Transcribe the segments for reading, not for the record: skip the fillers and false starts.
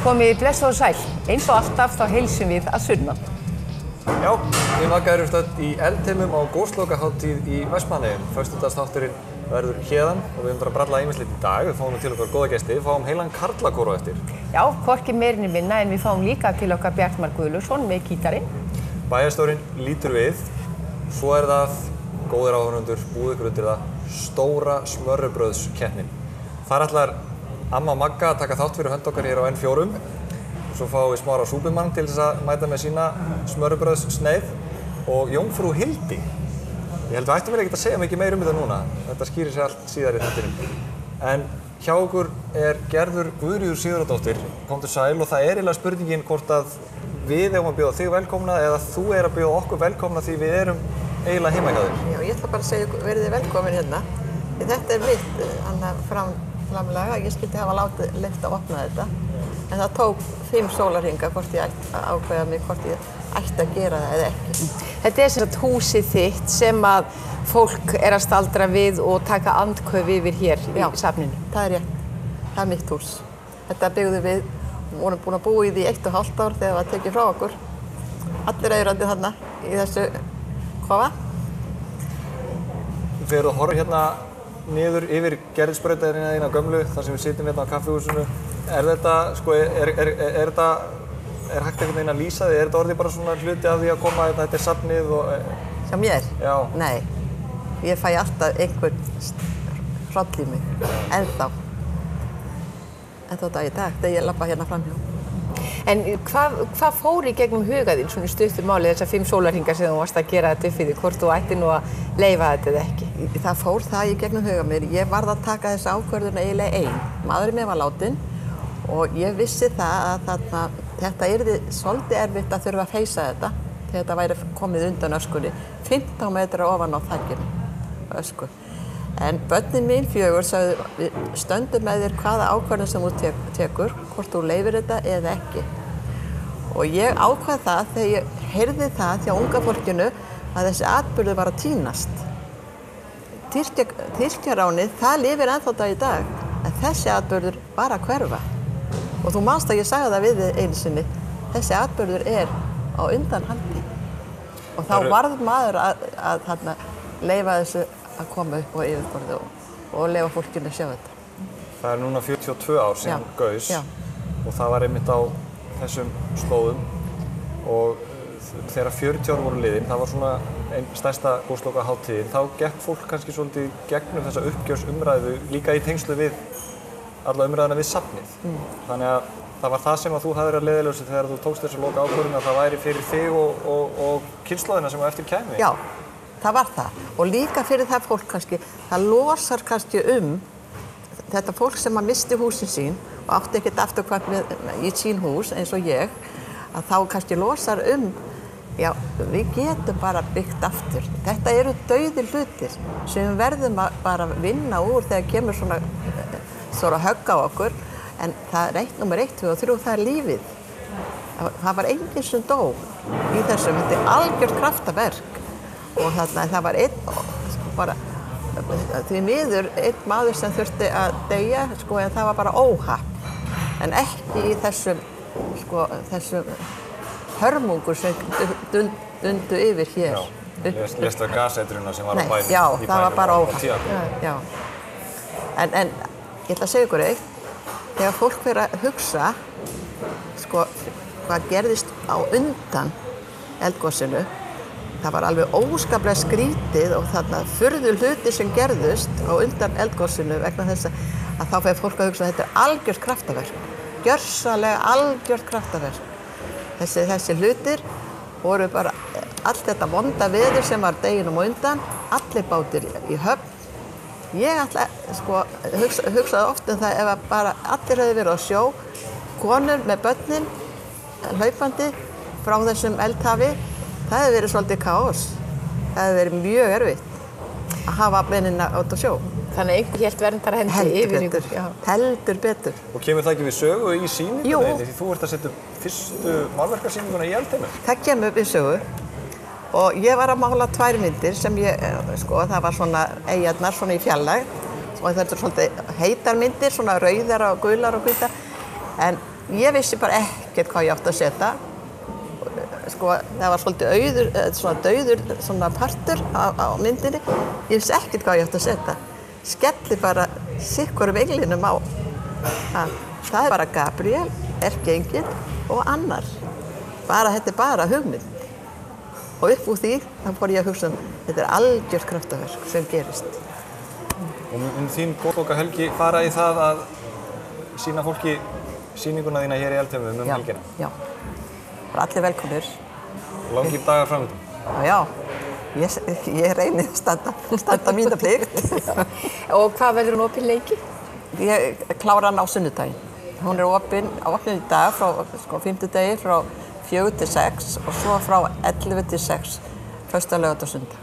Komið blessuð og sæl. Eins og alltaf þá heilsum við að sunnan. Já, við Magga erum stödd í eldheimum á góðslokahátíð í Vestmannaeyjum. Föstudagsþátturinn verður héðan og við höfum bara að bralla ýmislegt í dag. Við fáum til okkar góða gesti, við fáum heilan karlakór á eftir. Já, hvorki meira né minna en við fáum líka til okkar Bjartmar Guðlaugsson með gítarinn. Bæjarstjórinn lítur við, svo það, góðir áhorfendur, búið ykkur undir það, stóra smörrebrauðskeppnin. Þar ætlar amma Magga að taka þátt fyrir hönd okkar hér á N4. Svo fáum við Smára Súbimann til þess að mæta með sína smörrebrauðssneið og Jómfrú Hildi. Ég held við ættum vel ekkert að segja mikið meira þetta núna. Þetta skýrir sig allt síðar í þættinum. En hjá okkur Gerður Guðríður Sigurðardóttir, komdu sæl, og það eiginlega spurningin hvort að við eigum að bjóða þig velkomna eða þú að bjóða okkur velkomna því við erum eiginlega heima hjá þér. Já, ég ætla bara að segja verið þið velkomin hérna. Þetta mitt framlaga, ég skildi hafa leyft að opna þetta. En það tók 5 sólarhringa hvort ég ákveða mig hvort ég ætti að gera það eða ekki. Þetta sem sagt húsið þitt sem að fólk að staldra við og taka andköf yfir hér í safninu. Það rétt. Það mitt hús. Þetta byggðum við, vorum búin að búa í því 1,5 ár þegar það var tekið frá okkur. Allir eyrandi þarna í þessu kofa. Þegar þú horfir hérna niður yfir Gerðisbrautarinnar þína gömlu, þar sem við sitjum hérna á kaffihúsinu, þetta, sko, er hægt einhvern veginn að lýsa því? Er þetta orðið bara svona hluti af því að koma að þetta safnið og... Hjá mér? Já. Nei. Ég fæ alltaf einhvern hroll í mig, ennþá. Ennþá dag í dag, þegar ég labba hérna framhjá. En hvað fór í gegnum huga þín, svona í stuttu máli, þessar 5 sólarhringar sem þú varst að gera þetta upp fyrir, hvort þú ætti nú að leyfa þetta eða ekki? Það fór það í gegnum huga mér. Ég varð að taka þessa ákvörðun eiginlega ein. Maðurinn mér var látinn og ég vissi það að þetta yrði svolítið erfitt að þurfa að feysa þetta þegar þetta væri komið undan öskunni. 15 metra ofan á þakkinu ösku. En börnin mín 4 sagði, við stöndum með þér hvaða ákvörðun sem þú tekur, hvort þú leyfir þetta eða ekki. Og ég ákvað það þegar ég heyrði það hjá unga fólkinu að þessi atburður var að týnast. Tyrkjaránið, það lifir ennþá dag í dag, en þessi atburður var að hverfa. Og þú manst að ég sagði það við þig einu sinni, þessi atburður á undanhaldi. Og þá varð maður að leyfa þessu að koma upp á yfirborðið og leyfa fólkinu að sjá þetta. Það núna 42 ár síðan gaus og það var einmitt á þessum slóðum og þegar 40 ár voru liðin, það var svona einn stærsta góðslokahátíðin, þá gekk fólk kannski svolítið gegnum þessa uppgjörsumræðu líka í tengslu við alla umræðuna við safnið. Þannig að það var það sem að þú hafðir að leiðarljósi þegar þú tókst þessu loka ákvörðun að það væri fyrir þig og kynslóðina sem á eftir kæmi. Já, það var það. Og líka fyrir það fólk kannski, það losar kannski þetta fólk sem að misti húsin sín og átti ekkert afturkvæmt í sín hús eins og ég, að þá kannski losar já, við getum bara byggt aftur. Þetta eru dauðir hlutir sem við verðum að bara vinna úr þegar kemur svona högg á okkur, en það er númer 1, 2 og 3, það er lífið. Það var enginn sem dó í þessum, þetta er algjört kraftaverk og það var bara því miður einn maður sem þurfti að deyja, en það var bara óhapp, en ekki í þessum hörmungur sem dundu yfir hér. Lést af gaseitruna sem var á bænum. Já, það var bara óhapp. Já. En ég ætla að segja ykkur eitt, þegar fólk fer að hugsa hvað gerðist á undan eldgosinu, það var alveg óskaplega skrítið og þarna furðu hluti sem gerðust á undan eldgosinu vegna þess að þá fer fólk að hugsa að þetta er algjört kraftaverk, gjörsamlega algjört kraftaverk. Þessi hlutir voru bara allt þetta vonda veður sem var deginum á undan, allir bátir í höfn. Ég hugsaði oft það ef bara allir hefði verið á sjó, konur með börnin, hlaupandi frá þessum eldhafi, það hefði verið svolítið kaos. Það hefði verið mjög erfitt að hafa mennina út á sjó. Þannig að einhver hélt verndarhendi yfir ykkur. Heldur betur. Og kemur það ekki við sögu í sýningunni? Því þú ert að setja fyrstu málverkasýninguna í eldheimum? Það kemur við sögu. Og ég var að mála 2 myndir sem það var svona eyjarnar svona í fjarlægð. Og þetta er svolítið heitar myndir, svona rauðar og gular og hvítar. En Ég vissi bara ekkert hvað ég átti að setja. Sko, það var svolítið dauður svona partur á myndinni. Ég vissi ekkert hvað ég átti að setja. Skelli bara sikkurum englinum á. Það er bara Gabriel, erkiengill og annar. Þetta er bara hugmynd. Og upp úr því, þá fór ég að hugsa þetta er algjört kraftaverk sem gerist. Og mun þín góðbókahelgi fara í það að sýna fólki sýninguna þína hér í Eldheimum helgina? Já, bara allir velkomnir. Langir dagar framöndan? Já, ég reyni að standa mína plikt. Og hvað verður hún opin lengi? Ég klára hann á sunnudaginn. Hún er opin í dag, frá 5. degi, frá 4 til 6 og svo frá 11 til 6, föstudag, laugardag og sunnudag.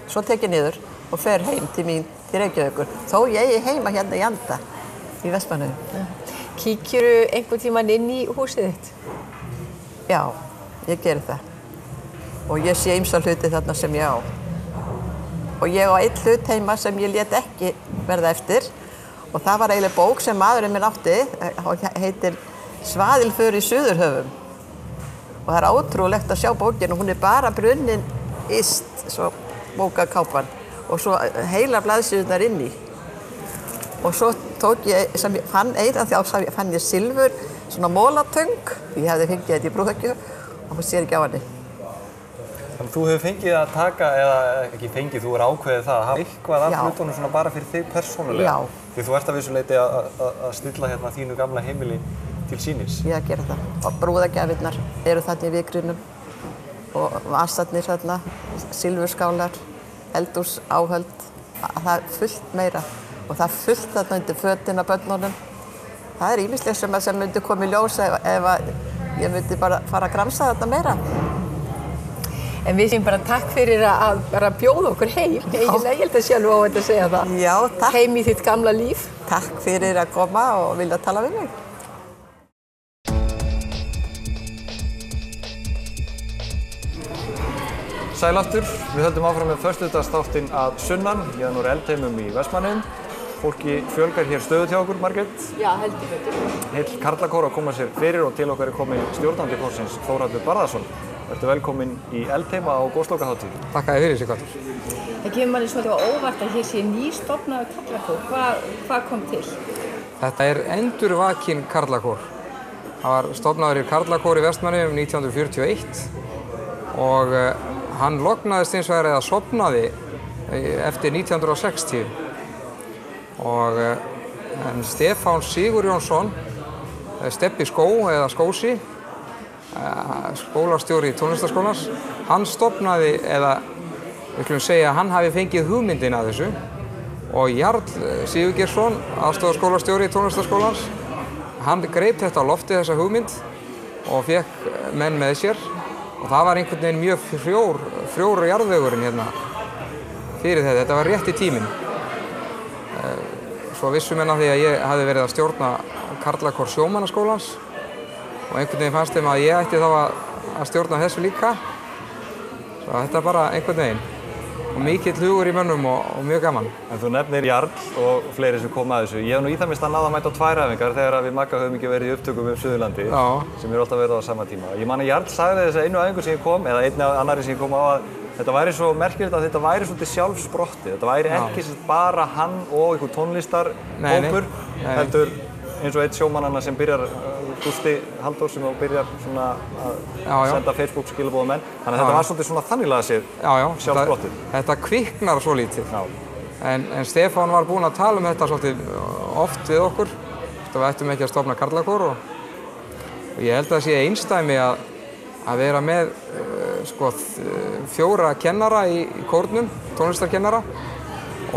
Svo tek ég niður og fer heim til mín til Reykjavíkur. Þó ég er heima hérna í Anda, í Vestmannaeyjum. Kíkjurðu einhvern tímann inn í húsið þitt? Já, ég geri það. Og ég sé ýmsa hluti þarna sem ég á. Og ég á einn hlut heima sem ég lét ekki verða eftir. Og það var eiginlega bók sem maðurinn minn átti, heitir Svaðilför í Suðurhöfum. Og það er ótrúlegt að sjá bókinu, hún er bara brunnin yst, svo bókakápan. Og svo heila blaðsíðurnar inn í. Og svo tók ég, sem ég fann fann ég silfur, svona mólatöng. Ég hefði fengið þetta í brúðhöggju og hún sér ekki á henni. Þannig þú hefur fengið að taka, eða ekki fengið, þú er ákveðið það að hafa eitthvað af hlutunum svona bara fyrir þig persónulega. Já. Því þú ert að vissu leyti að stilla hérna þínu gamla heimili til sýnis. Ég að gera það. Og brúðagjafirnar eru þarna í vikrinum og vasarnir þarna, silfurskálar, eldhúsáhöld. Það er fullt meira og það er fullt þarna undir fötin af börnunum. Það er ýmislegt sem myndi koma í ljós ef ég myndi bara fara að gramsa þarna meira. En við séum bara takk fyrir að bara bjóða okkur heim. Ég held að sjálf á þetta að segja það. Já, takk. Heim í þitt gamla líf. Takk fyrir að koma og vilja tala við mig. Sæl aftur, við höldum áfram með föstudagsþáttinn að sunnan, hérna úr Eldheimum í Vestmannaeyjum. Fólki fjölgar hér stöðugt hjá okkur, Margrét. Já, heldur betur. Heill karlakór að koma sér fyrir og til okkar er kominn stjórnandi kórsins Þórhallur Barðarsson. Vertu velkominn í Eldheima á Góðslokahátíð. Takk að þið fyrir, Sighvatur. Það kemur manni svolítið á óvart að hér sé nýstofnaður karlakór. Hvað kom til? Þetta er endurvakinn karlakór. Það var stofnaður í karlakór í Vestmannaeyjum 1941 og hann lognaðist hins vegar eða sofnaði eftir 1960. En Stefán Sigurjónsson, Stebbi Skó eða Skósi, skólastjóri tónlistarskólans, hann stofnaði, eða við skulum segja að hann hafi fengið hugmyndin að þessu og Jarl Sigurgeirsson, aðstoðarskólastjóri tónlistarskólans, hann greip þetta á lofti þessa hugmynd og fekk menn með sér og það var einhvern veginn mjög frjór jarðvegurinn hérna fyrir þetta. Þetta var rétt í tíminn. Svo vissum menn að því að ég hafði verið að stjórna karlakór sjómannaskólans og einhvern veginn fannst þeim að ég ætti þá að stjórna þessu líka. Svo þetta bara einhvern veginn. Og mikill hugur í mönnum og mjög gaman. En þú nefnir Jarl og fleiri sem kom að þessu. Ég hef nú í það minnst að náða að mæta á 2 æfingar þegar við Magga höfum ekki verið í upptökum Suðurlandi, sem eru alltaf verið á sama tíma. Ég man að Jarl sagði þess að einu æfingu sem ég kom, eða einu annari sem ég kom á, að þetta væri svo merkilegt að þetta væri svolítið sjálfsprottið. Þetta væri ekki bara hann og einhver tónlistarhópur, heldur eins og einn sjómannanna sem byrjar, Gústi Halldór, sem byrjar svona að senda Facebook-skilaboð menn. Þannig að þetta var svolítið svona þannig séð sjálfsprottið. Þetta kviknar svo lítið. En Stefán var búinn að tala um þetta svolítið oft við okkur. Við ættum ekki að stofna karlakór og ég held að það sé einsdæmi að vera með 4 kennara í kórnum, tónlistarkennara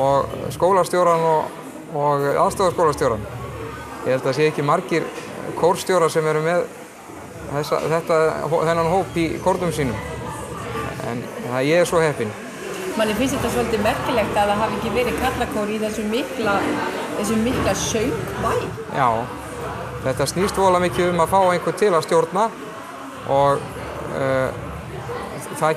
og skólastjóran og aðstoðarskólastjóran. Ég held að það sé ekki margir kórstjórar sem eru með þennan hóp í kórnum sínum. En ég er svo heppinn. Manni finnst þetta svolítið merkilegt að það hafi ekki verið karlakór í þessu mikla söngvæ. Já, þetta snýst voðalega mikið um að fá einhvern til að stjórna og það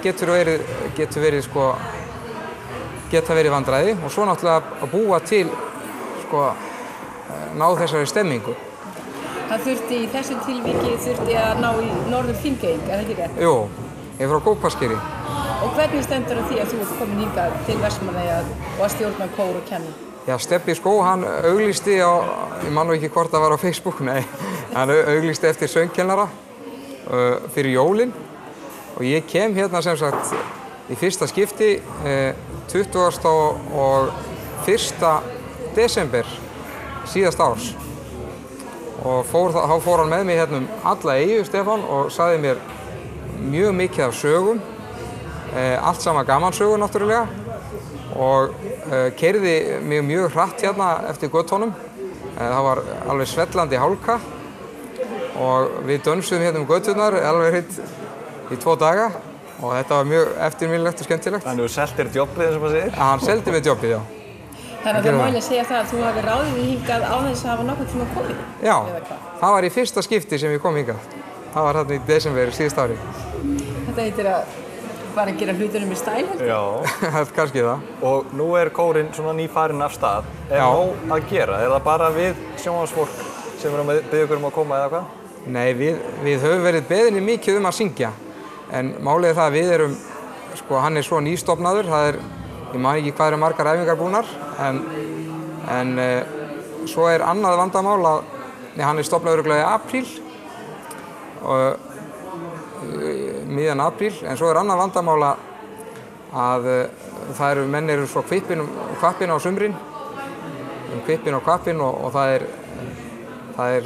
geta verið vandræði og svo náttúrulega að búa til ná þessari stemmingu. Það þurfti í þessu tilviki að ná í Norður Þingeying, er það ekki rétt? Jú, ég er frá Kópaskeri. Og hvernig stendur á því að þú ert komin hingað til Vestmannaeyja og að stjórna kór og kenna? Já, Stebbi Skó, hann auglýsti ég man nú ekki hvort það var á Facebook, nei, hann auglýsti eftir söngkennara fyrir jólin og ég kem hérna sem sagt í fyrsta skipti 20. og 1. desember síðast árs og þá fór hann með mig hérna alla eyju, Stefán, og sagði mér mjög mikið af sögum, allt sama gamansögur náttúrulega og keyrði mig mjög hratt hérna eftir götunum. Það var alveg svellandi hálka og við dönsuðum hérna göturnar alveg hitt í 2 daga og þetta var mjög eftirminnilegt og skemmtilegt. Þannig þú seldir jobbið eins og maður segir? Ja, hann seldi mig jobbið, já. Þannig að það má eiginlega segja það að þú hafi ráðið í hingað á þess að hafa nokkuð tíma komið? Já, það var í fyrsta skipti sem ég kom hingað. Það var hérna í desember síðust ári. Þetta heitir að bara gera hlutunum í stæl, heldur? Já. Kannski það. Og nú er kórinn svona nýfarinn af stað. Er nóg að gera? Er það bara við sjónvarpsfólk sem erum að biðja ykkur að koma eða hvað? Nei, við höfum verið beðinni mikið að syngja. En málið er það að við erum, sko, hann er svo nýstofnaður, ég man ekki hvað eru margar æfingar búnar, en svo er annað vandamál að hann er stofnaður örugglega í apríl, miðjan apríl, en svo er annað vandamál að menn eru svo kvippin á sumrin, kvippin og kvappin og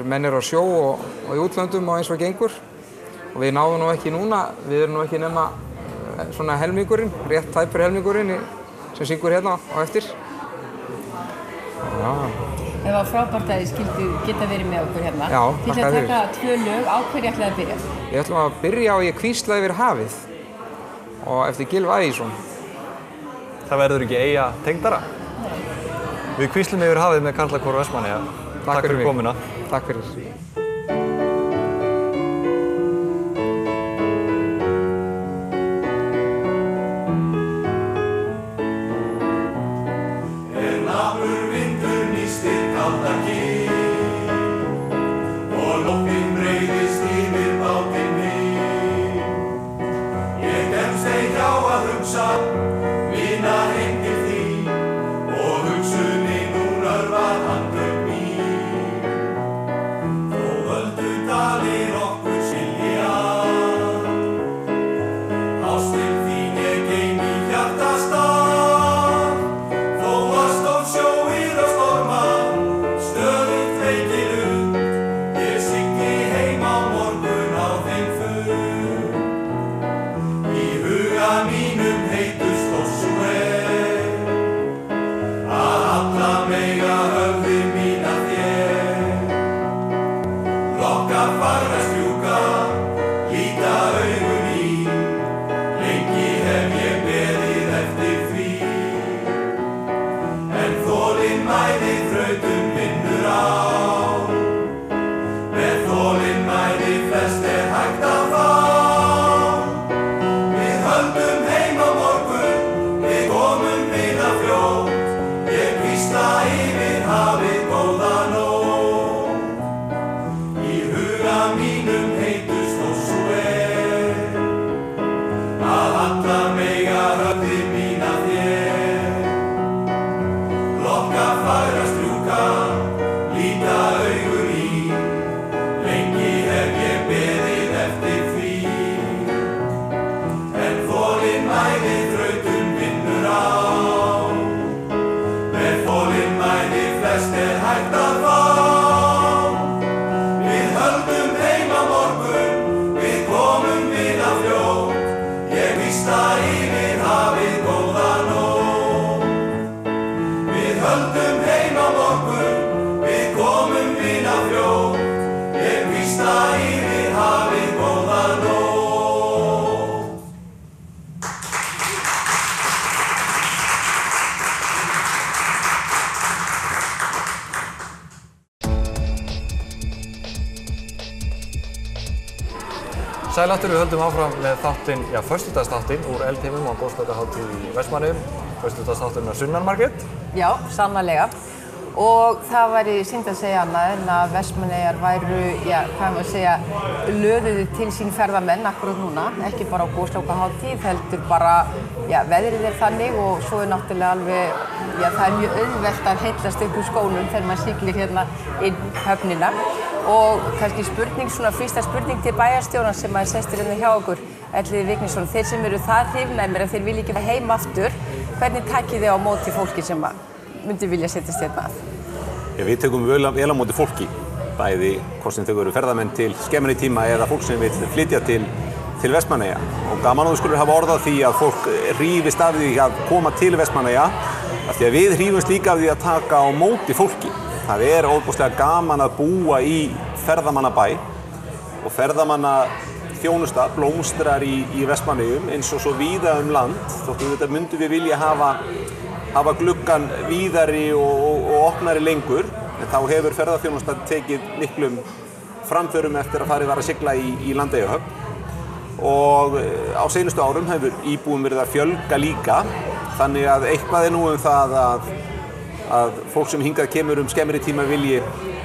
menn eru á sjó og í útlöndum og eins og gengur og við náðum nú ekki núna, við erum nú ekki nema svona helmingurinn, rétt tæpur helmingurinn sem syngur hérna á eftir. Já. Það var frábært að þið skildu geta verið með okkur hérna. Já, þakka fyrir. Þið ætlum að taka 2 lög, á hverju ætlaði að byrja? Við ætlum að byrja á Ég hvísla yfir hafið og eftir Gylfa Ægisson. Það verður ekki eyja tengdara? Nei. Við hvíslum yfir hafið með Karlakór Vestmannaeyja. Takk fyrir komuna. Takk fyrir. Sæl aftur, við höldum áfram með þáttinn, föstudagsþáttinn úr Eldheimum á Góðsbókahátíð í Vestmannaeyjum. Föstudagsþátturinn af Sunnan Margrét. Já, sannarlega. og það væri synd að segja annað en að Vestmannaeyjar væru, já, hvað maður segja, löðuðu til sín ferðamenn akkurat núna, ekki bara á Gosloka-hátíð, heldur bara, já, veðrið þannig og svo náttúrulega alveg, já, það mjög auðvelt að heillast upp úr skónum þegar maður siglir hérna inn höfnina og kannski spurning, svona fyrsta spurning til bæjarstjórans sem að sestir hérna hjá okkur, Elliði Vignisson, þeir sem eru það hrifnæmir að þeir vilja ekki fara heim aftur, hvernig takið þið á móti fólki sem myndi vilja setjast hérna að? Við tökum vel á móti fólki, bæði hvort sem þau eru ferðamenn til skemmri tíma eða fólk sem vil flytja til Vestmannaeyja. Og gaman að þú skulur hafa orðað því að fólk rífist af því að koma til Vestmannaeyja, af því að við rífumst líka af því að taka á móti fólki. Það er óbúslega gaman að búa í ferðamannabæ og ferðamannaþjónusta blómstrar í Vestmannaeyjum eins og svo víða land, þóttu þetta myndum við vilja hafa gluggann víðari og opnari lengur, en þá hefur ferðaþjónusta tekið miklum framförum eftir að farið var að sigla í Landeyjahöfn og á seinustu árum hefur íbúum verið að fjölga líka, þannig að eitthvað nú það að fólk sem hingað kemur skemmri tíma vilji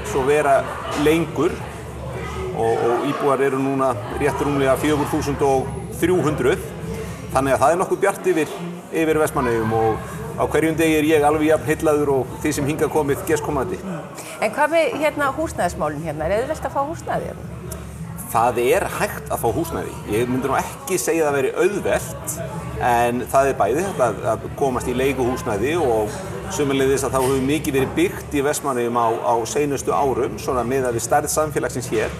svo vera lengur og íbúar eru núna rétt rúmlega 4.300, þannig að það nokkuð bjart yfir Vestmannaeyjum og á hverjum degi ég alveg jafn heillaður og þið sem hingað komið gestkomandi. En hvað með hérna húsnæðismálin hérna? Auðvelt að fá húsnæði hérna? Það hægt að fá húsnæði. Ég myndi nú ekki segja það veri auðvelt, en það bæði að komast í leiguhúsnæði og sömuleiðis að þá hefur mikið verið byggt í Vestmannaeyjum á seinustu árum, svona miðað við stærð samfélagsins hér.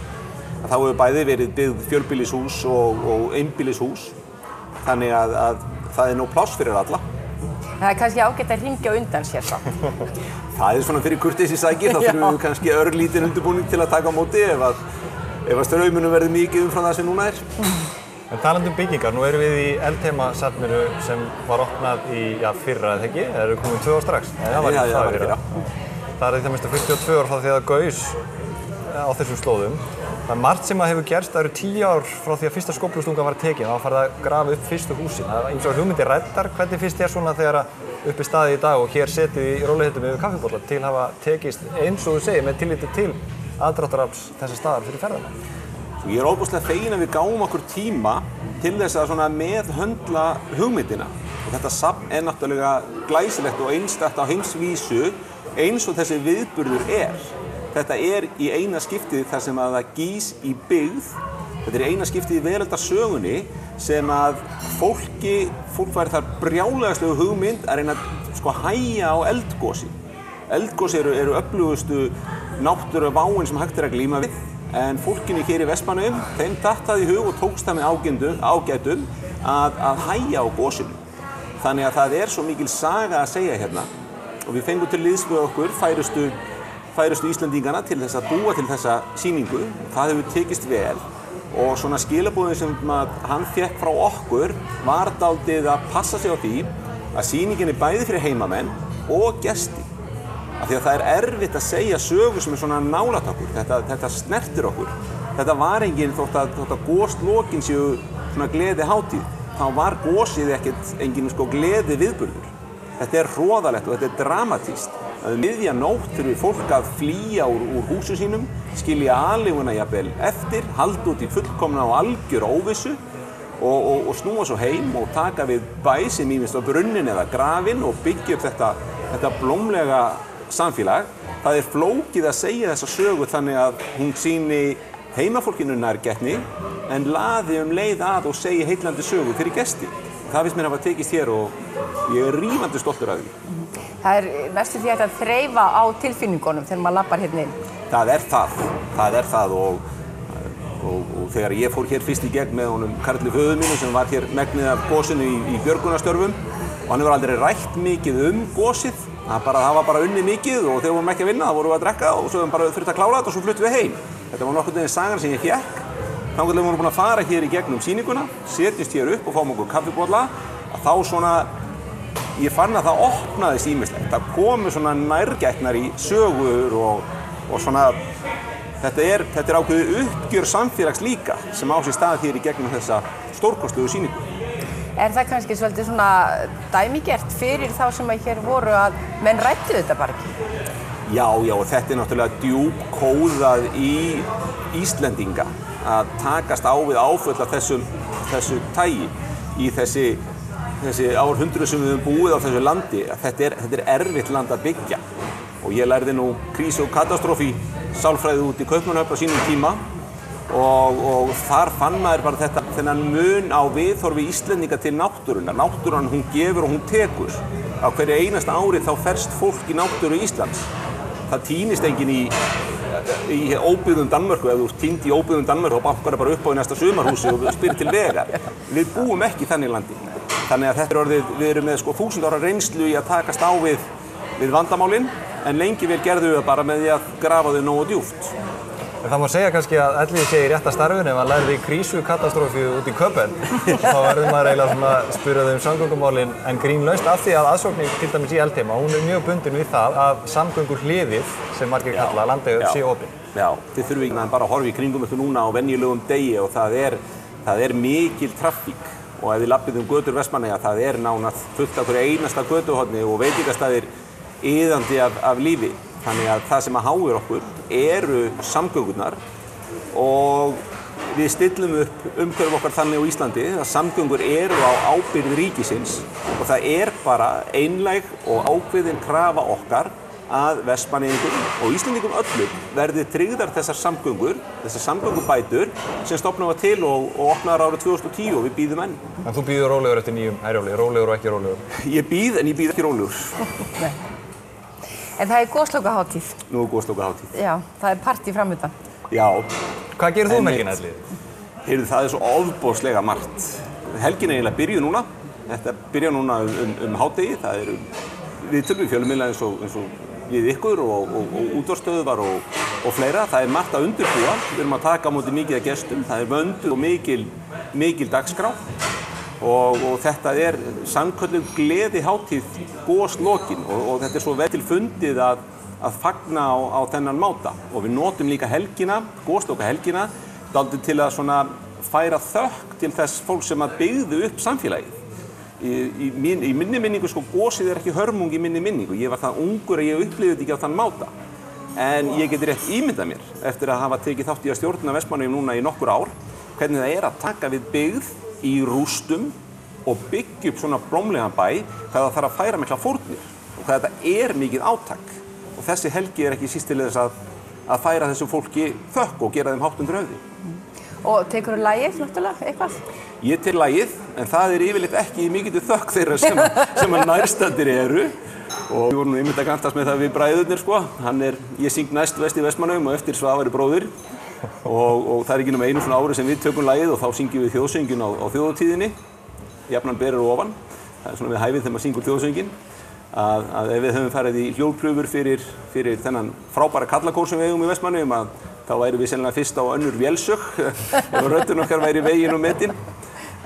Þá hefur bæði verið byggð fjölbýlishús og einbýlishús, þannig að það nóg pláss fyrir alla. Það kannski ágætt að hringja undan sér samt. Það svona fyrir kurteisissæki, þá þurfum við kannski örlítinn undirbúning til að taka á móti ef að straumunum verður mikið umfram það sem núna er. En talandi byggingar, nú erum við í Eldheima-safninu sem var opnað í fyrra eða ekki, eða eru komin 2 ár strax? Það var í fyrra. Það er í það minnsta 42 ár frá því að gaus á þessum slóðum. Það margt sem hefur gerst, það eru 10 ár frá því að fyrsta skóflustungan var tekin, þá var farið að grafa upp fyrstu húsin. Það er ýmsar hugmyndir ræddar. Hvernig finnst þér svona þegar uppi staðið í dag og hér setið í rólegheitum yfir kaffibolla til hafa tekist eins og þú segir með tilliti til aðdráttarafls þessa staðar fyrir ferðamenn? Ég er óbúslega fegin að við gáum okkur tíma til þess að svona meðhöndla hugmyndina. Og þetta safn er náttúrulega glæsilegt og einstakt á heimsvísu eins og þessi viðburður er. Þetta er í eina skiptið þar sem að það gís í byggð. Þetta er eina skiptið í veraldarsögunni sem að fólk væri þar brjálæðislegu hugmynd að reyna að hægja á eldgosi. Eldgosi eru öflugustu náttúruváin sem hægt er að glíma við. En fólkinu hér í Vestmannaeyjum, þeim datt það í hug og tókst það með ágætum að hægja á gosinu. Þannig að það er svo mikil saga að segja hérna. Og við fengum til liðs við okkur færustu Íslendingana til þess að búa til þessa sýningu. Það hefur tekist vel og svona skilaboðin sem hann fékk frá okkur var dálítið að passa sig á því að sýningin er bæði fyrir heimamenn og gesti. Af því að það er erfitt að segja sögu sem er svona nálægt okkur. Þetta snertir okkur. Þetta var engin þótt að goslokin séu svona gleði hátíð. Þá var gosið engin gleði viðburður. Þetta er hroðalegt og þetta er dramatískt. Miðja nótt þurfi fólk að flýja úr húsum sínum, skilja aleiguna jafnvel eftir, halda út í fullkomna og algjör óvissu og snúa svo heim og taka við bæ sem ýmist á brunnin eða grafinn og byggja upp þetta blómlega samfélag. Það er flókið að segja þessa sögu þannig að hún sýni heimafólkinu nærgætni en laði leið að og segi heillandi sögu fyrir gesti. Það finnst mér hafa tekist hér og ég er rífandi stoltur af því. Það er næstum því að þreifa á tilfinningunum þegar maður lappar hérna inn. Það er það og þegar ég fór hér fyrst í gegn með honum Karli föður mínu sem var hér megnið af gosinu í björgunarstörfum og hann hefur aldrei rætt mikið gosið. Það var bara unnið mikið og þegar við vorum ekki að vinna þá vorum við að drekka og svo höfum bara þurft að klára þetta og svo fluttum við heim. Þetta var nokkurn veginn sagan sem ég fékk. Þangað við vorum búin að fara hér í gegnum sýninguna, setjumst hér upp og fáum okkur kaffibolla að þá svona ég fann að það opnaðist ýmislegt. Það komu svona nærgætnari sögur og svona þetta er ákveðið uppgjör samfélags líka sem á sér stað hér í gegnum þessa stórkostlegu sýningu. Er það kannski svolítið svona dæmigert fyrir þá sem hér voru að menn ræddu þetta bara ekki? Já, og þetta náttúrulega djúpkóðað í Íslendinga að takast á við áföll af þessu tagi í þessi árhundruð sem við höfum búið á þessu landi. Þetta er erfitt land að byggja og ég lærði nú krísu og katastrófi sálfræði út í Kaupmannahöfn á sínum tíma og þar fann maður bara þennan mun á viðhorfi Íslendinga til náttúrunnar. Náttúran hún gefur og hún tekur. Á hverju einasta ári þá ferst fólk í náttúru Íslands. Það týnist enginn í óbyggðum Danmörku, ef þú ert týnd í óbyggðum Danmörku þá bankar það bara upp á í næsta sumarhúsi og spyrir til vegar. Við búum ekki þannig landi. Þannig að þetta orðið, við erum með 1000 ára reynslu í að takast á við vandamálin, en lengi vel gerðum við það bara með því að grafa þau nógu djúpt. En það má segja kannski að Elliði sé í rétta starfinu ef hann lærði krísukatastrófi út í Köben. Þá verður maður eiginlega svona að spyrja þau samgöngumálin en grínlaust af því að aðsóknin til dæmis í Eldheima, hún er mjög bundin við það að samgönguhliðið sem margir kalla Landeyjahöfn sé opin. Já, þið þurfum ekki bara að horfa í kringum ykkur núna á venjulegum degi og það er mikil traffík og ef þið labbið götur Vestmannaeyja það er nánast fullt af hverju einasta götuhorni og veitingastaðir iðandi af lífi. Þannig að það sem háir okkur eru samgöngurnar og við stillum upp umhverfi okkar þannig á Íslandi að samgöngur eru á ábyrgð ríkisins og það er bara einlæg og ákveðin krafa okkar að Vestmanneyingum og Íslendingum öllum verði tryggðar þessar samgöngubætur sem stofnað var til og opnaðar árið 2010 og við bíðum enn. En þú bíður rólegur eftir nýjum Herjólfi, rólegur og ekki rólegur? Ég bíð ekki rólegur. En það er goslokahátíð. Nú er goslokahátíð. Já, það er partí framöndan. Já. Hvað gerir þú um helgina, Elliði? Heyrðu, það er svo ofboðslega margt. Helgin er eiginlega byrjuð núna. Þetta byrjar núna hádegi. Það eru viðtöl við fjölmiðla eins og við ykkur og útvarpsstöðvar og fleira. Það er margt að undirbúa. Við erum að taka á móti mikið af gestum. Það er vönduð og mikil dagskrá. Og þetta er sannkölluð gleðihátíð goslokin og þetta er svo vel til fundið að fagna á þennan máta og við notum líka helgina, goslokahelgina dálítið til að svona færa þökk til þess fólk sem að byggðu upp samfélagið. Í minni minningu gosið er ekki hörmung í minni minningu. Ég var það ungur að ég upplifði þetta ekki á þann máta. En ég geti rétt ímyndað mér eftir að hafa tekið þátt í að stjórna Vestmannaeyjum núna í nokkur ár hvernig það er að taka við byggð í rústum og byggja upp svona blómlegan bæ hvað það þarf að færa mikla fórnir og hvað þetta er mikið átak og þessi helgi er ekki síst til þess að færa þessu fólki þökk og gera þeim hátt undir höfði. Og tekurðu lagið náttúrulega eitthvað? Ég tek lagið en það er yfirleitt ekki mikið þökk þeirra sem að nærstaddir eru og við vorum einmitt að gantast með það við bræðurnir ég syng næst vest í Vestmannaeyjum og eftir Svavari bróðir og það er ekki nema einu svona ári sem við tökum lagið og þá syngjum við þjóðsönginn á þjóðhátíðinni, jafnan berir ofan. Það er svona við hæfið þegar maður syngur þjóðsönginn að ef við höfum farið í hjólprufur fyrir þennan frábæra kallakór sem við eigum í Vestmannaeyjum þá væri við sennilega fyrst á önnur vélsög ef röddin okkar væri veginn og metin.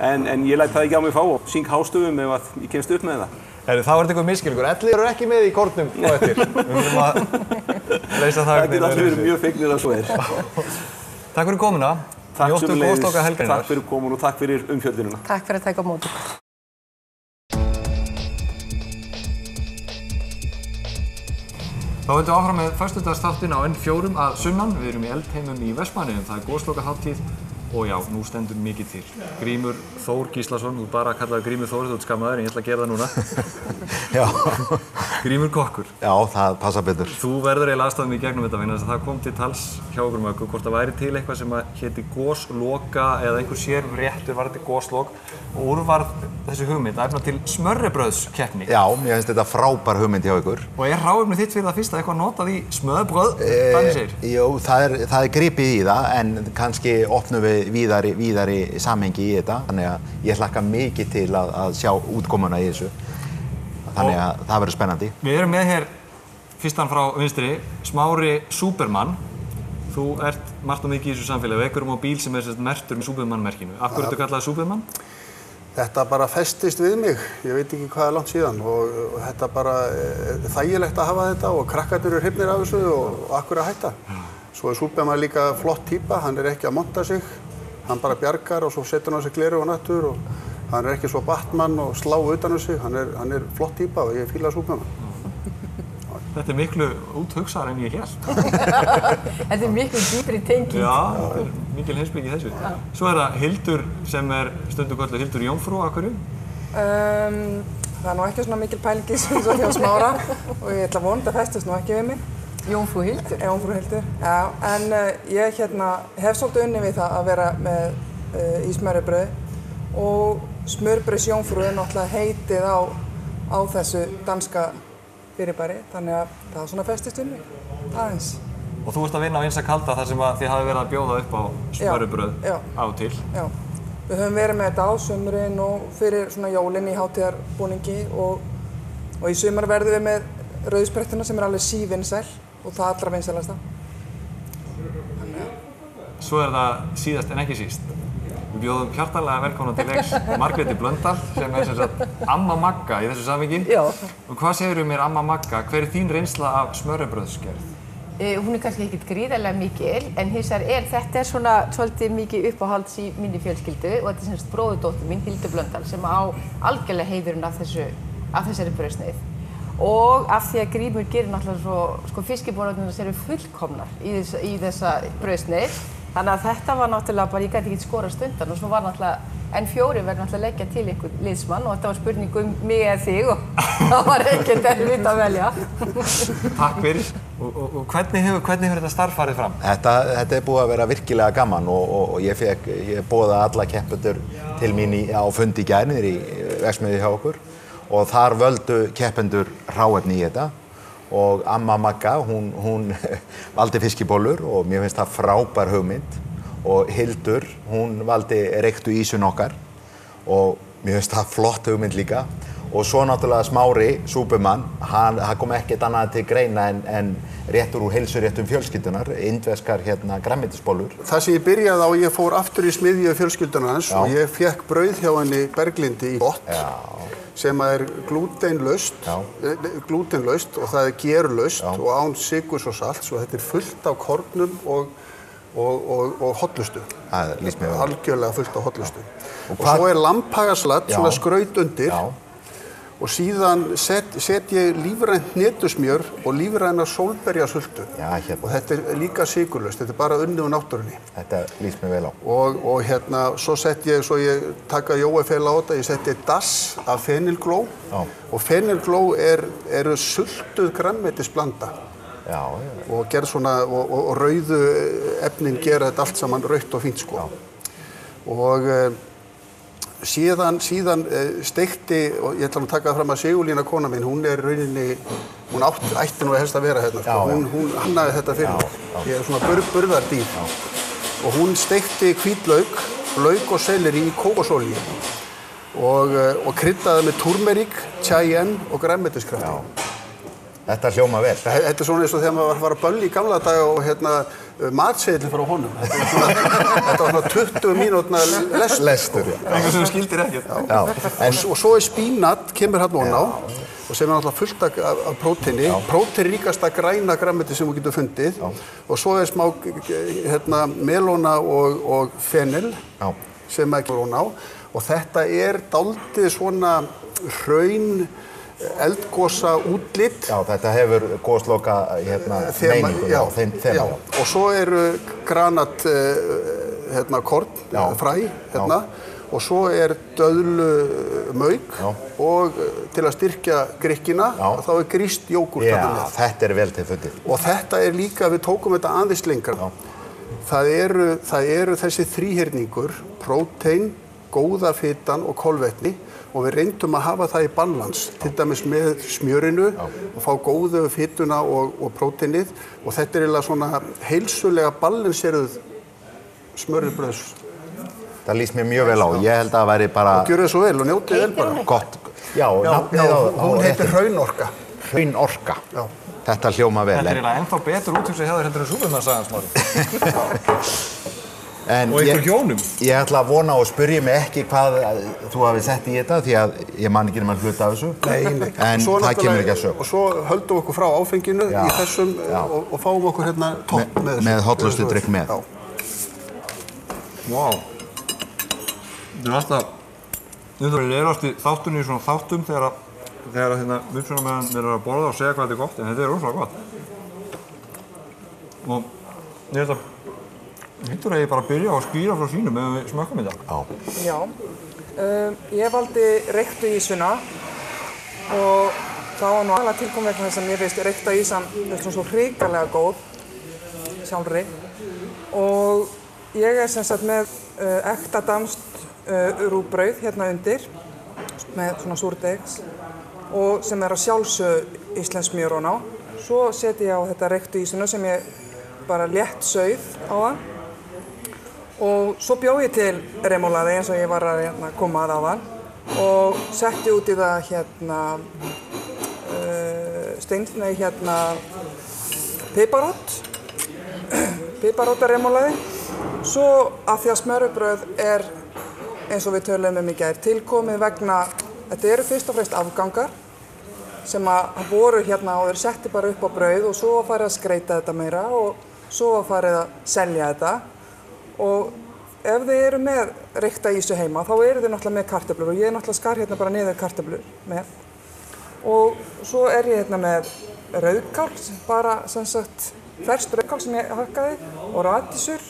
En ég læt það ekki á mig fá og syng hástöfum ef ég kemst upp með það. Þá er þetta eitthvað miskilningur. Elliði eru ekki með í kórnum á eftir. Við þurfum að leysa það. Það getur allir verið mjög fegnir að svo er. Takk fyrir komuna. Njóttu goslokahelgarinnar. Takk fyrir komuna og takk fyrir umfjöllunina. Takk fyrir að taka á móti. Þá höldum við áfram með föstudagsþáttinn á N4 að sunnan. Við erum í Eldheimum í Vestmannaeyjum. Það er goslokahátíð og já, nú stendur mikið til. Grímur Þór Gíslason, þú bara kallaði Grímur Þór, þú ert skammaður en ég ætla að gera það núna. Já. Grímur kokkur. Já, það passa betur. Þú verður eiginlega aðstæða mig í gegnum þetta vegna þess að það kom til tals hjá okkur Möggu hvort það væri til eitthvað sem héti gosloka eða einhver sér réttur var þetta goslok og úrvarð þessi hugmynd að efna til smörrebrauðskeppni. Já, mér finnst þetta frábær hugmynd hjá ykkur. Og er hráefnið þitt fyrir það fyrsta eitthvað notað í smörrebrauð, þannig segir? Jú, það er gripið í það en kannski opnum við víðari samhengi í þetta. Þannig að ég hlakka mikið til að sjá útkomuna í þessu. Þannig að það verður spennandi. Við erum með hér fyrstan frá vinstri, Smári Superman. Þú ert margt og mikið í þessu samfélagi. Við ekkurum á bíl sem er merktur með Superman-merkinu. Af hverju ertu kallaði Superman? Þetta bara festist við mig. Ég veit ekki hvað er langt síðan og þetta bara er þægilegt að hafa þetta og krakkarnir eru hrifnir af þessu og af hverju að hætta. Svo er Superman líka flott típa, hann er ekki að monta sig. Hann bara bjargar og svo setur hann á sig gleru og nattur og hann er ekki svo Batman og slá utan um sig. Hann er flott típa og ég fíla Superman. Þetta er miklu úthugsaðar en ég hélt. Þetta er miklu dýpri tenging. Já, þetta er mikil heimspeki í þessu. Svo er það Hildur sem er stundum kölluð Hildur Jómfrú, af hverju? Það er nú ekki svona mikil pæling í þessu eins og hjá Smára og ég ætla að vona að festist nú ekki við mig. Jómfrú Hildur? Jómfrú Hildur, já. En ég hef svolítið unnið við það að vera með í smörrebrauði og smörbrauðsjómfrú er náttúrulega heitið á þessu danska fyrirbæri, þannig að það svona festist við mig, aðeins. Og þú ert að vinna á Einsa kalda þar sem að þið hafi verið að bjóða upp á smörrebrauð á og til. Já, við höfum verið með þetta á sumrin og fyrir svona jólin í hátíðarbúningi og í sumar verðum við með rauðsprettina sem er alveg sívinsæl og það allra vinsælasta. Svo er það síðast en ekki síst. Við bjóðum hjartanlega velkomna til leiks Margréti Blöndal sem er sem sagt Amma Magga í þessu samhengi. Já. Og hvað segirðu mér Amma Magga? Hver er þín reynsla af smörrebrauðsgerð? Hún er kannski ekkert gríðarlega mikil en hins vegar þetta er svona svolítið mikið uppáhalds í minni fjölskyldu og þetta er sem sagt bróðurdóttir mín Hildur Blöndal sem á algjörlega heiðurinn af þessari brauðsneið. Og af því að Grímur gerir náttúrulega sko fiskibónarnir eru fullkomnar í þessa brauðsneið. Þannig að þetta var náttúrulega bara, ég gæti ekki skorast undan og svo var náttúrulega, N4 verður náttúrulega að leggja til einhvern liðsmann og þetta var spurning mig eða þig og það var ekkert erfitt að velja. Takk fyrir. Og hvernig hefur þetta starf farið fram? Þetta er búið að vera virkilega gaman og ég boðaði alla keppendur til mín á fundi í gær niður í verksmiðju hjá okkur og þar völdu keppendur hráefni í þetta. Og Amma Magga, hún valdi fiskibólur og mér finnst það frábær hugmynd og Hildur, hún valdi reyktu ísun okkar og mér finnst það flott hugmynd líka og svo náttúrulega Smári, súpumann, hann kom ekkert annað til greina en réttur úr heilsuréttum fjölskyldunar, indverskar grænmetisbollur. Það sem ég byrjaði á, ég fór aftur í smiðju fjölskyldunar hans og ég fékk brauð hjá henni Berglindi í bott. Sem er glútenlaust og það er gerlaust og án sykurs og salts og þetta er fullt af kornum og hollustu. Það lýst mér vel. Algjörlega fullt af hollustu. Og svo er lambhagasladd, svona skraut undir og síðan set ég lífrænt hnetusmjör og lífræna sólberjasultu. Og þetta er líka sykurlaust, þetta er bara unnið úr náttúrunni. Þetta lýst mér vel á. Og svo ég taka Jóefel á þetta, ég setti dass af fenilgló og fenilgló eru sultuð grænmetisblanda. Og gerð svona, og rauðu efnin gera þetta allt saman rautt og fínt sko. Og síðan steikti, og ég ætla að taka það fram að Sigurlína kona mín, hún er rauninni, hún ætti nú helst að vera hérna, sko. Hún hannaði þetta fyrir mig. Ég er svona burðardýr. Og hún steikti hvítlauk, lauk og selleri í kókosolíu og kryddaði með turmerík, cayenne og grænmetiskrafti. Þetta hljóma vel. Þetta er svona eins og þegar maður var að bölli í gamla daga og matseðli frá honum. Þetta var svona 20 mínútna lestur. Eitthvað sem þú skildir ekkert. Og svo er spínat, kemur hérna ofan á og sem er náttúrulega fullt af próteini. Próteinríkasta græna grænmeti sem þú getur fundið. Og svo er smá melóna og fenil sem er ofan á. Og þetta er dálítið svona hraun eldgosa útlit. Já, þetta hefur gosloka meiningu. Já. Og svo eru granat korn, fræ og svo er döðlumauk og til að styrkja grykkina þá er gríst jógúrt þarna með. Já, þetta er vel til fundið. Og þetta er líka, við tókum þetta aðeins lengra. Það eru þessi þríhyrningur, prótein, góða fitan og kolvetni og við reyndum að hafa það í balans, til dæmis með smjörinu og fá góðu fituna og próteinið og þetta er eiginlega svona heilsulega balanseruð smörrebrauðs. Það lýst mér mjög vel á, ég held að það væri bara... Og gjörðu það svo vel og njótið vel bara. Gott. Já, hún heitir Hraunorka. Hraunorka. Þetta hljóma vel. Þetta er eiginlega ennþá betur úthugsað hjá þér heldur en súpumannssagan, Smári. Og ykkur hjónum. Ég ætla að vona og spyrja mig ekki hvað þú hafi sett í þetta því að ég man ekki nema hluta af þessu. Nei. En það kemur ekki að sög. Og svo höldum við okkur frá áfenginu í þessum og fáum okkur hérna topp með þessu. Með hollustudrykk með. Vá. Þetta er alltaf, þetta er leiðast í þáttunni í svona þáttum þegar þegar hérna uppsvunarmenn eru að borða og segja hvað þetta er gott, en þetta er rosalega gott. Og ég held að hittur að ég bara byrja á að skýra frá sínum ef við smökkum þetta. Já. Ég valdi reyktu ýsuna og það var nú alveg tilkomið vegna þess að mér finnst reykta ýsan svo hrikalega góð sjálfri. Og ég er sem sagt með ekta danskt rúgbrauð hérna undir með svona súrdeigs og sem er að sjálfsögðu íslenskt smjör ofan á. Svo seti ég á þetta reyktu ýsuna sem ég bara létt sauð á það. Og svo bjó ég til remolaði eins og ég var að koma að áðan og setti út í það piparótaremolaði. Svo af því að smörrebrauð er, eins og við töluðum í gær, tilkomið vegna, þetta eru fyrst og fremst afgangar sem að voru hérna og þeir setti bara upp á brauð og svo var farið að skreita þetta meira og svo var farið að selja þetta. Og ef þið eru með reykta ýsu heima, þá eru þið náttúrulega með kartöflur og ég náttúrulega skar hérna bara niður kartöflur með. Og svo er ég hérna með rauðkál, bara sem sagt ferskt rauðkál sem ég hakkaði og radísur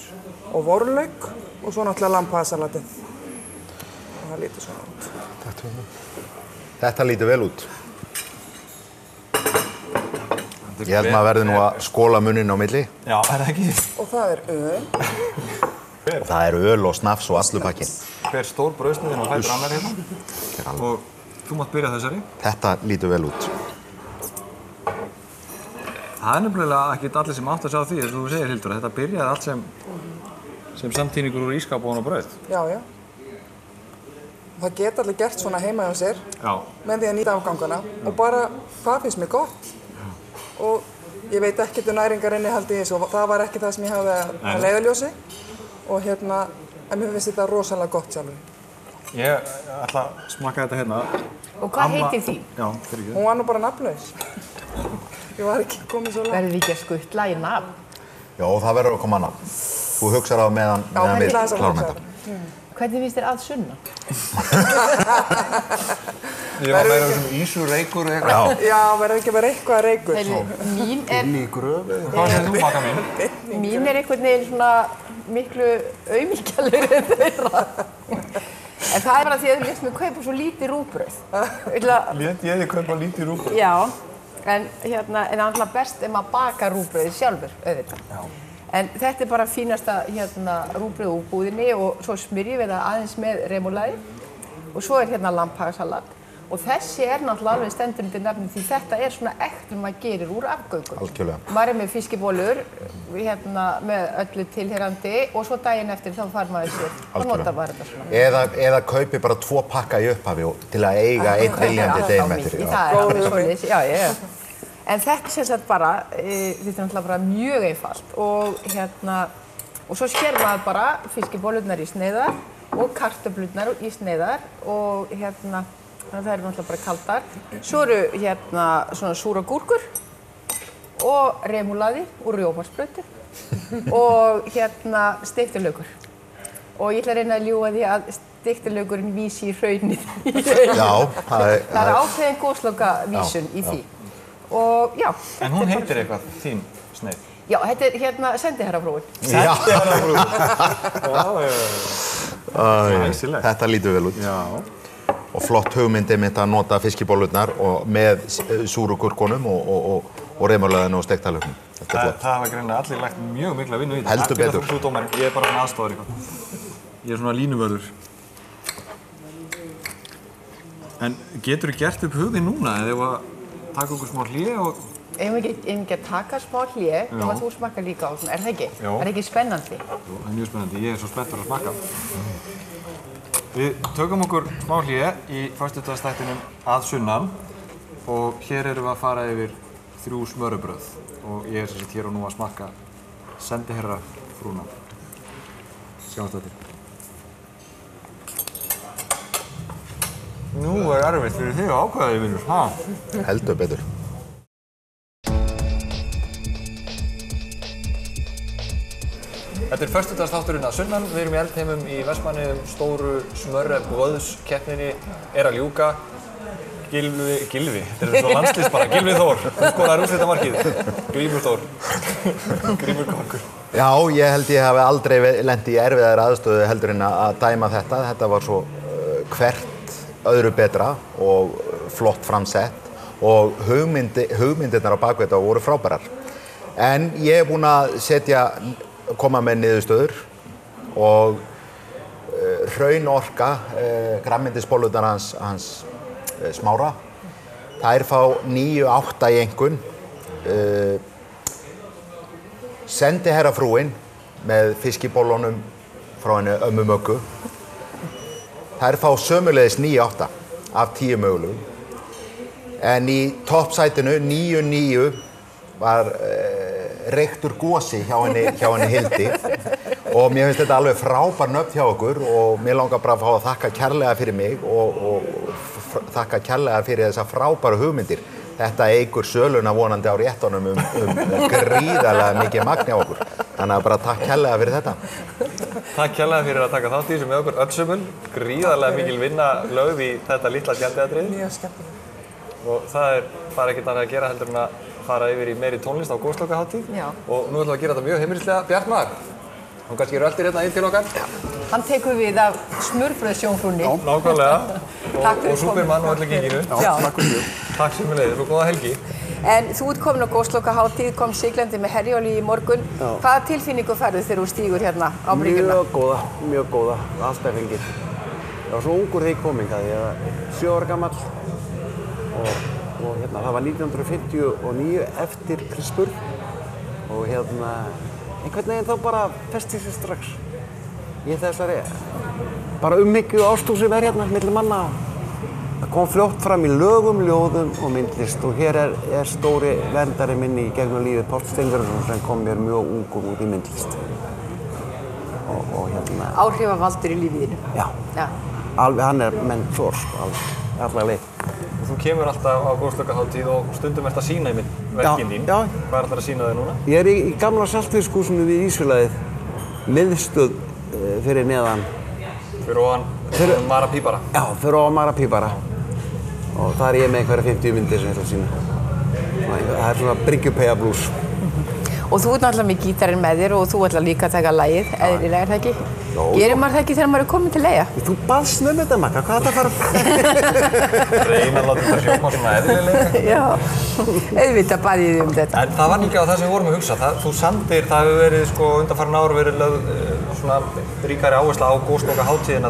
og vorlauk og svo náttúrulega lampasalatið. Og það lítur svona út. Þetta lítur vel út. Ég held maður verði nú að skóla munninn á milli. Já, er það ekki? Og það er öl. Það er öl og snafs og allur pakkinn. Hver stór brauðsniðin og fætur annar hérna. Og þú mátt byrja þessari. Þetta lítur vel út. Það er nefnilega ekkert allir sem átt að sjá því, eins og þú segir, Hildur, að þetta byrjaði allt sem samtíningur úr ískáp og brauð. Já. Það geta allir gert svona heima hjá sér með því að nýta afgangana og bara, það finnst mér gott. Og ég veit ekkert næringarinnihaldi í þessu og það var ekki það sem ég hafði að leiðarljósi. Og en mér finnst þetta rosalega gott sjálfur. Ég ætla að smakka þetta hérna. Og hvað heitir þín? Já, fyrir ekki. Hún var nú bara nafnlaus. Ég var ekki komið svo langt. Verður við ekki að skuttla í nafn? Já, það verður að koma annað. Þú hugsar á meðan við klárum þetta. Hvernig finnst þér að Sunna? Ég var meira sem ísurreikur og eitthvað. Já, verður ekki bara eitthvað reikur. Mín er... Inn í gröfu. Hvað segir þú, Magga mín? Mín er einhvern veginn svona miklu auðmýkjalegri en þeirra. En það er bara því að þú lést mig kaupa svo lítið rúgbrauð. Lét ég þig kaupa lítið rúgbrauð? Já, en alltaf best ef maður bakar rúgbrauðið sjálfur, auðvitað. Já. En þetta er bara fínasta rúgbrauð úr búðinni og svo smyrjum við það aðeins með remolaði og svo er hérna lampasalat. Og þessi er náttúrulega alveg stendur undir nafni því þetta er svona ektur maður gerir úr afgöngum. Algjörlega. Maður er með fiskibólur með öllu tilheyrandi og svo daginn eftir þá fær maður sér og notar maður þetta svona. Eða kaupi bara 2 pakka í upphafi til að eiga einn viljandi deginn eftir. Það er alveg svoleiðis, já. En þetta er sem sagt bara, þetta er náttúrulega bara mjög einfalt og svo sker maður bara fiskibólurnar í sneiðar og kartöflurnar í sneiðar og þannig að það eru náttúrulega bara kaldar. Svo eru svona súra gúrkur og remulaði úr rjómarsprautu og steiktur laukur. Og ég ætla að reyna að ljúga því að steiktur laukurinn vísi í hraunið. Já, það er ákveðin góðslokavísun í því. Og já. En hún heitir eitthvað, þín sneið? Já, þetta er sendiherrafrúin. Sendiherrafrúin. Þetta lítur vel út. Já. Og flott hugmynd einmitt að nota fiskibólurnar og með súru gúrkunum og remulaðinu og steikta lauknum. Þetta er flott. Það hafa greinilega allir lagt mjög mikla vinnu í þetta. Heldur betur. Þú dómarinn, ég er bara svona aðstofar eitthvað. Ég er svona línuvörður. En getur þú gert upp hugðin núna eða ef að taka okkur smá hlé og... Ef við ekki að taka smá hlé, ef að þú smakka líka á svona, er það ekki? Já. Er það ekki spennandi? Jú, það er mjög spennandi. Ég er svo spenntur að smakka. Við tökum okkur smá hlé í föstudagsþættinum að sunnan og hér erum við að fara yfir 3 smörrebrauð og ég er sem sagt hér og nú að smakka sendiherrafrúna. Sjáumst þetta. Nú er erfitt fyrir þig að ákveða þig, vinur. Heldur betur. Þetta er föstudagsþátturinn að sunnan. Við erum í Eldheimum í Vestmannaeyjum. Stóru smörrebrauðskeppninni er að ljúka. Gylfi, þetta er svo landslýst bara, Gylfi Þór, þú skoraði úrslitamarkið, Grímur Þór, Grímur Korkur. Já, ég held ég hafi aldrei lent í erfiðari aðstöðu heldur en að dæma þetta. Þetta var svo hvert öðru betra og flott framsett og hugmyndirnar á bakvið þetta voru frábærar. En ég er búinn að koma með niðurstöður og Hraunorka, grænmetisbollurnar hans Smára, þær fá 9,8 í einkunn. Sendiherrafrúin með fiskibollunum frá henni ömmu Möggu, þær fá sömuleiðis 9,8 af 10 mögulegum. En í toppsætinu 9,9 var reyktur gosi hjá henni Hildi og mér finnst þetta alveg frábær nöfn hjá okkur og mér langar bara að fá að þakka kærlega fyrir mig og þakka kærlega fyrir þessa frábæru hugmyndir. Þetta eykur söluna vonandi á réttunum gríðarlega mikið magn hjá okkur. Þannig að bara takk kærlega fyrir þetta. Takk kærlega fyrir að taka þátt í þessu með okkur öll sömul. Gríðarlega mikil vinna lögð í þetta litla skemmtiatriði. Mjög skemmtilegt. Og það er bara ekkert annað að gera heldur en að fara yfir í meiri tónlist á Góðslokahátíð. Já. Og nú ætlum við að gera þetta mjög heimilislega. Bjartmar, hún kannski röltir hérna inn til okkar. Já. Hann tekur við af smurbrauðsjónfrúnni. Nákvæmlega. Og Superman og öllu genginu. Já. Takk sömuleiðis og góða helgi. En þú ert komin á Góðslokahátíð, kom siglandi með Herjólfi í morgun. Já. Hvaða tilfinningu færðu þegar þú stígur hérna á bryggjuna? Mjög góða. Alltaf fengið. Ég var svo ungur þegar ég kom hingað. Ég var 7 ára gamall og hérna, það var 1959 eftir Krispur og hérna, einhvern veginn þá bara festi sig strax í þessari bara umhyggju og ástúð sem hérna milli manna. Það kom fljótt fram í lögum, ljóðum og myndlist og hér er stóri verndari minn í gegnum lífið, Páll Steingrímsson, sem kom mér mjög ungur út í myndlist. Og hérna... Áhrifavaldur í lífiðinu? Já. Alveg, hann er mentor, alveg leið. Þú kemur alltaf á Góðslokahátíð og stundum ert að sýna í verkin þín. Já. Hvað er það að sýna þig núna? Ég er í gamla saltfiskshúsinu við Ísfélagið, miðstöð fyrir neðan. Fyrir ofan Mara Pípara? Já, fyrir ofan Mara Pípara. Og það er ég með einhverja 50 myndir sem ég ætla að sýna. Það er svona Bryggjupeyja blues. Og þú ert náttúrulega með gítarinn með þér og þú ætla líka að taka lagið, eðlilega er það ekki? Gerir maður það ekki þegar maður er komin til Eyja? Þú baðst með þetta, Magga, hvað er þetta að fara? Reyna að láta þetta hljóma svona eðlilega. Já, auðvitað bað ég þig um þetta. En það var líka á það sem við vorum að hugsa. Þú samdir, það hefur verið undanfarin ár verið lögð svona ríkari áhersla á Góðslokahátíðina.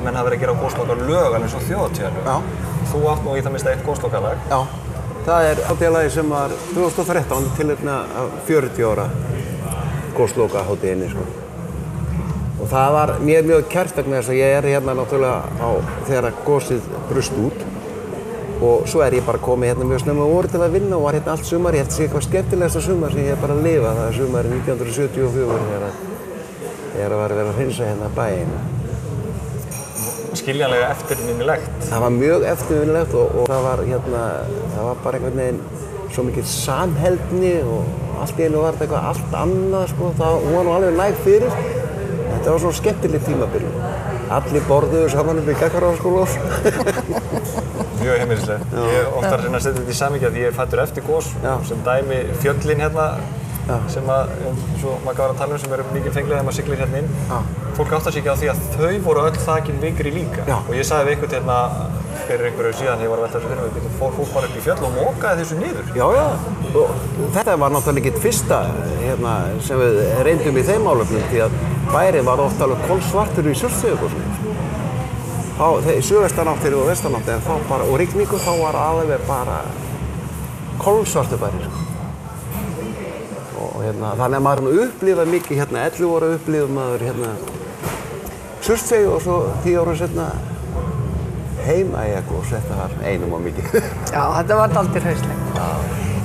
Menn hafa verið að gera á Góðslokalög alveg svo þjóðhátíðarlög. Þú átt nú í það minnsta eitt Góðslokalag. Já, það er hátíðalagi sem var 2013 tilefni af 40 ára Góðslokahátíðinni, Og það var mér mjög kært vegna þess að ég er hérna náttúrulega þegar gósið brust út og svo er ég bara komið hérna mjög snemma voru til að vinna og var hérna allt sumar. Ég held að sé eitthvað skemmtilegasta sumar sem ég hef bara lifað. Það er sumarið 1974 þegar var að vera að hreinsa hérna bæinn. Skiljanlega eftirminnilegt. Það var mjög eftirminnilegt og það var hérna, það var bara einhvern veginn svo mikil samheldni og allt í einu var þetta eitthvað allt annað Það var nú alveg næg fyrir. Þetta var svona skemmtileg tímabil. Allir borðuðu saman upp í Gaggaráðarskóla. Mjög heimilislegt. Ég er oftar að reyna að setja þetta í samhengi því ég er fæddur eftir gos. Sem dæmi fjöllin hérna sem svo maður var að tala sem eru mikið fenglega þegar maður siglir hérna inn. Fólk áttar sig ekki á því að þau voru öll þakin vikri líka. Og ég sagði við einhvern hérna fyrir einhverju síðan þegar ég var að velta þessu fyrir mig, fór fólk bara upp í fjöll og mokaði þessu niður. Já. Og þetta var náttúrulega ekki fyrsta sem við reyndum í þeim málefnum því að bærinn var oft alveg kolsvartur í Surtseyjargosinu. Í suðvestanáttir og vestanáttir og rigningu þá var alveg bara kolsvartur bærinn. Og þannig að maður upplifað mikið hérna, 11 ára upplifað maður hérna Surtseyjar og svo 10 ára setna Heimaeyjagos, þetta var einum og mikið. Já, þetta var dálítið hraustlegt.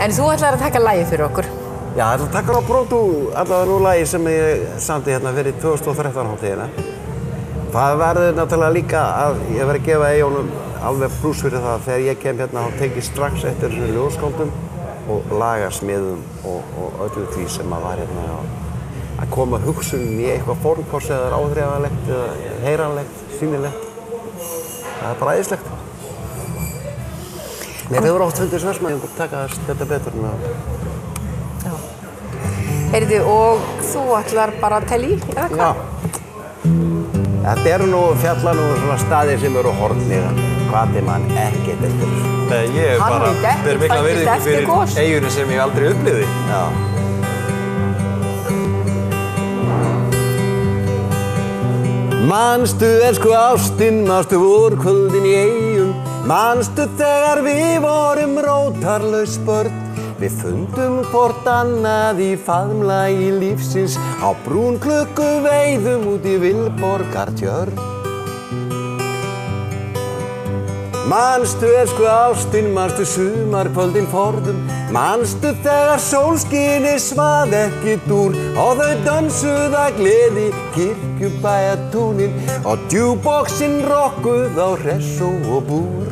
En þú ætlar að taka lagið fyrir okkur? Já, ég ætla að taka á Brótú allavega nú lagið sem ég samdi hérna fyrir 2013 hátíðina. Það verður náttúrulega líka að ég verði að gefa Eyjónum alveg plús fyrir það þegar ég kem hérna og teki strax eftir þessum ljóðskáldum og lagarsmiðum og öllu því sem að var hérna að koma hugsunum í eitthvað form, hvort sem það er áþreifanlegt eða heyranlegt, sýnilegt. Það er bara æðislegt. Mér hefur oft fundist Vestmannaeyingur taka þetta betur en að... Heyrðu, og þú ætlar bara að telja í, eða hvað? Já. Þetta eru nú fjallar nú svona staðir sem eru horfnir, hvað er mann ekkert eftir. Nei, ég bara ber mikla virðingu fyrir eyjunni sem ég aldrei upplifði. Já. Manstu elsku ástin, manstu vorkvöldin í eyjum, manstu þegar við vorum rótarlaus börn. Við fundum hvort annað í faðmlagi lífsins, á brúnklukku veiðum út í Vilborgartjörn. Manstu elsku ástin, manstu sumarkvöldin forðum, manstu þegar sólskinið svað ekkert úr og þau dönsuð af gleði kirkjubæjatúnin og djúboxinn rokkuð á hressó og búr.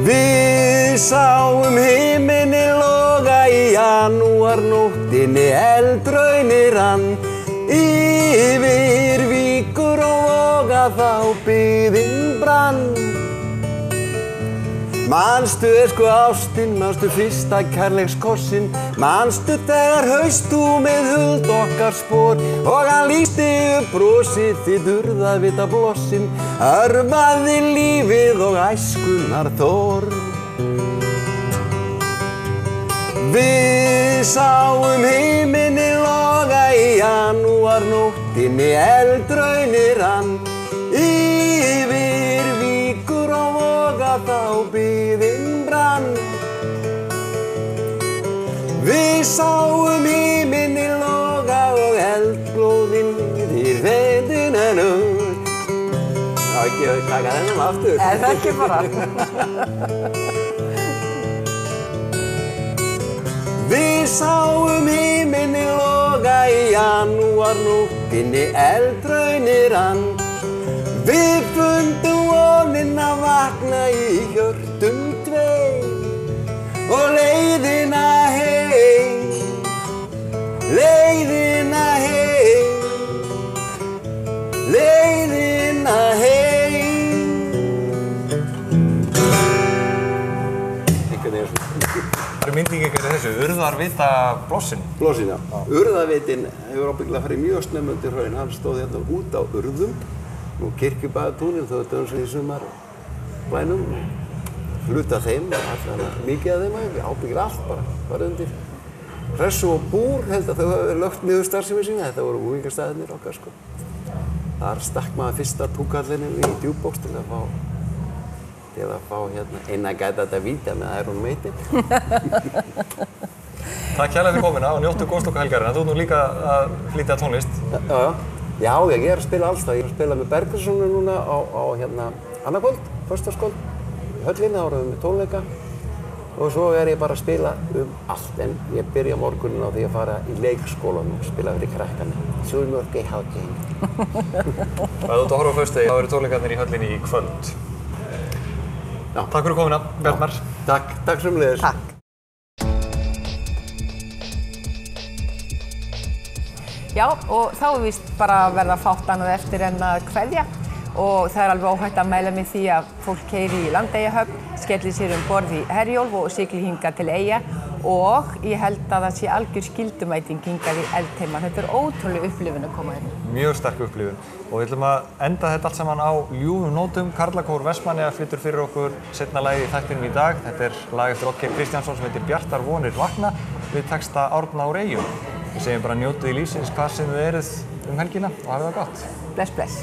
Við sáum himini loga í janúarnóttinni, eldraunir rann yfir víkur og voga þá byggðin brann. Manstu elsku ástin, manstu fyrsta kærleikskossin, manstu þegar haustúmið huld okkar spor og hann lýsti upp brosið þitt urðavita blossin, örvaði lífið og æskunnar þor. Við sáum himini loga í janúarnóttinni, eldraunir rann yfir víkur og voga þá byggðin brann. Við sáum himini loga og eldglóðin í reyndina nú. Já, ekki taka þennan aftur. Er það ekki bara? Við sáum himini loga í janúarnóttinni, eldraunir rann. Við fundum vonin að vakna í hjörtum tveim og leiðina heim, leiðina heim, leiðina heim. Einhvern veginn svona. Það eru myndlíkingar í þessu, urðarvita blossin. Blossin, já. Urðavitin hefur ábyggilega farið mjög snemma undir hraun. Hann stóð hérna út á urðum og kirkjubæjatúnin, þau dönsuðu í sumarbænum. Hluta þeim, allavega mikið af þeim, ábyggilega allt bara undir. Hressó og Búr held að þau hafa verið lögt niður starfsemi sína. Þetta voru unglingastaðirnir okkar, sko. Þar stakk maður fyrsta túkallinum í djúpbox til að fá hérna eina gæta þetta víta með Iron Maiden. Takk kærlega fyrir komuna og njóttu góðslokkahelgarinnar. Þú ert nú líka að flytja tónlist. Já, ég er að spila alls það. Ég er að spila með Bergerssonu núna á hérna annarkvöld, föstudagskvöld, í höllinni, þá erum við með tónleika. Og svo er ég bara að spila allt, en ég byrja morgunin á því að fara í leikskólanum og spila fyrir krakkana. Suðurmjólk í hádeginu. Ef þú ert að horfa á föstudegi, þá eru tónleikarnir í höllinni í kvöld. Já. Takk fyrir komuna, Bjartmar. Takk sömuleiðis. Takk. Já, og þá er víst bara að verða fátt annað eftir en að kveðja. Og það er alveg óhætt að mæla með því að fólk keyri í Landeyjahöfn, skellir sér borð í Herjólf og siglir hingað til Eyja. Og ég held að það sé algjör skyldumæting hingað í Eldheima. Þetta er ótrúleg upplifun að koma hérna. Mjög sterk upplifun. Og við ætlum að enda þetta allt saman á ljúfum nótum. Karlakór Vestmannaeyja flytur fyrir okkur seinna lagið í þættinum í dag. Þetta er lag eftir Oddgeir Kristjánsson sem heitir Bjartar vonir vakna við texta Árna úr Eyjum. Við segjum bara njótið í lífsins hvar sem þið eruð helgina og hafið það gott. Bless, bless.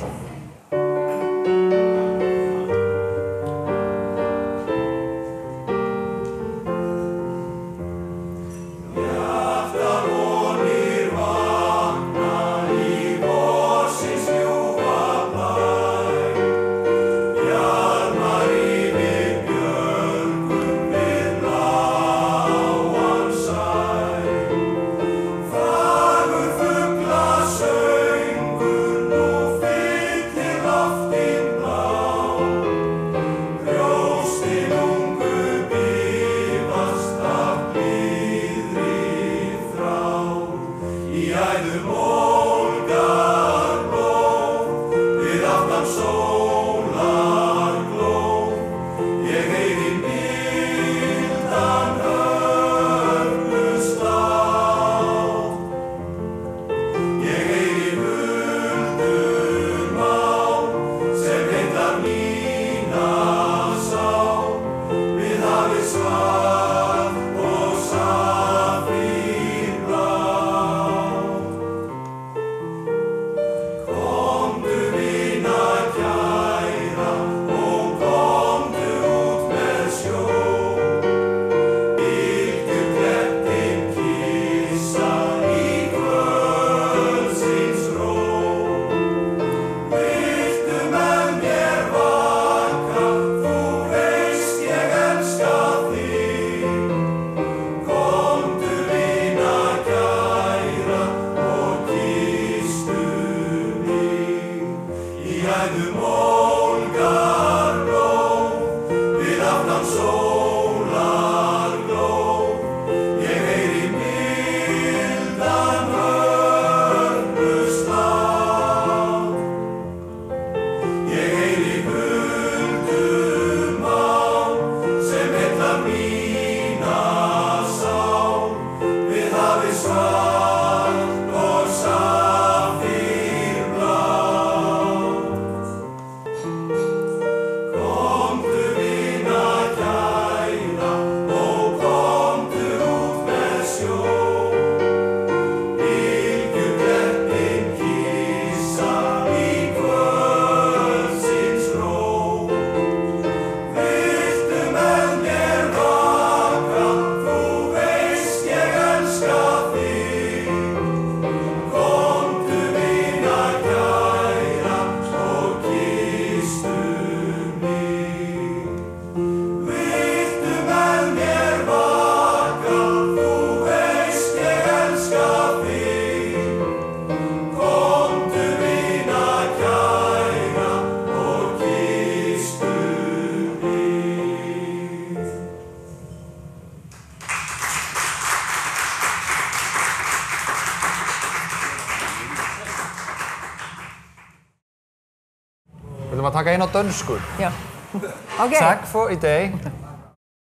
Við viljum að taka einn á dönsku. Ja. Okay. Tak for i dag.